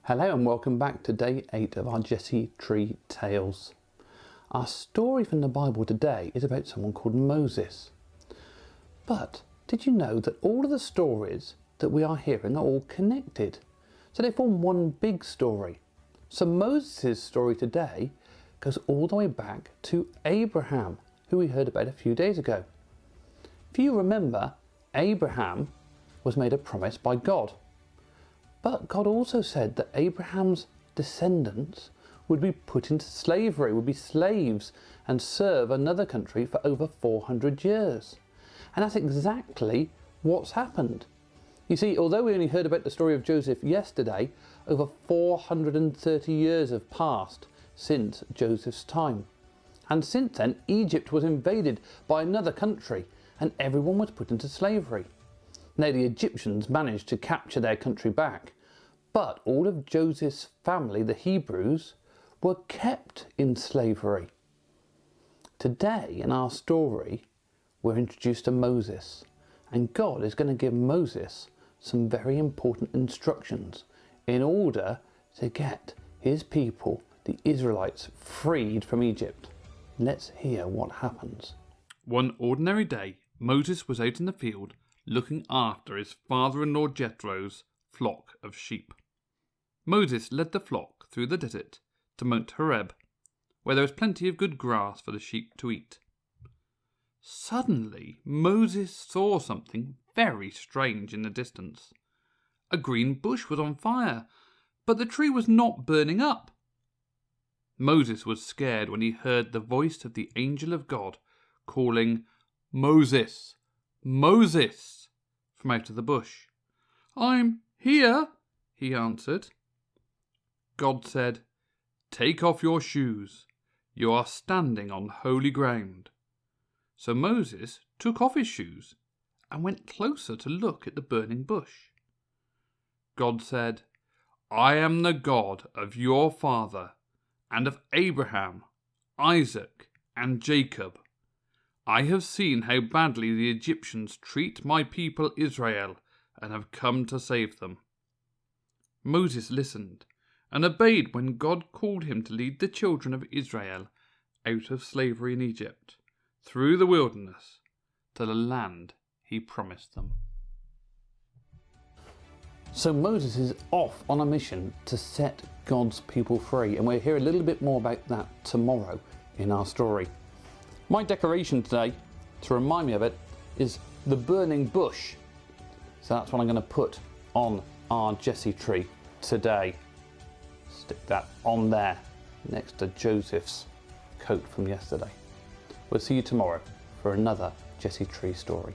Hello and welcome back to day 8 of our Jesse Tree Tales. Our story from the Bible today is about someone called Moses. But did you know that all of the stories that we are hearing are all connected? So they form one big story. So Moses' story today goes all the way back to Abraham, who we heard about a few days ago. If you remember, Abraham was made a promise by God. But God also said that Abraham's descendants would be put into slavery, would be slaves and serve another country for over 400 years. And that's exactly what's happened. You see, although we only heard about the story of Joseph yesterday, over 430 years have passed since Joseph's time. And since then, Egypt was invaded by another country and everyone was put into slavery. Now, the Egyptians managed to capture their country back, but all of Joseph's family, the Hebrews, were kept in slavery. Today, in our story, we're introduced to Moses, and God is going to give Moses some very important instructions in order to get his people, the Israelites, freed from Egypt. Let's hear what happens. One ordinary day, Moses was out in the field looking after his father-in-law Jethro's flock of sheep. Moses led the flock through the desert to Mount Horeb, where there was plenty of good grass for the sheep to eat. Suddenly, Moses saw something very strange in the distance. A green bush was on fire, but the tree was not burning up. Moses was scared when he heard the voice of the angel of God calling, "Moses, Moses," from out of the bush. "I'm here," he answered. God said, "Take off your shoes. You are standing on holy ground." So Moses took off his shoes and went closer to look at the burning bush. God said, "I am the God of your father and of Abraham, Isaac, and Jacob. I have seen how badly the Egyptians treat my people Israel and have come to save them." Moses listened and obeyed when God called him to lead the children of Israel out of slavery in Egypt, through the wilderness, to the land he promised them. So Moses is off on a mission to set God's people free, and we'll hear a little bit more about that tomorrow in our story. My decoration today, to remind me of it, is the burning bush. So that's what I'm going to put on our Jesse tree today. Stick that on there next to Joseph's coat from yesterday. We'll see you tomorrow for another Jesse Tree story.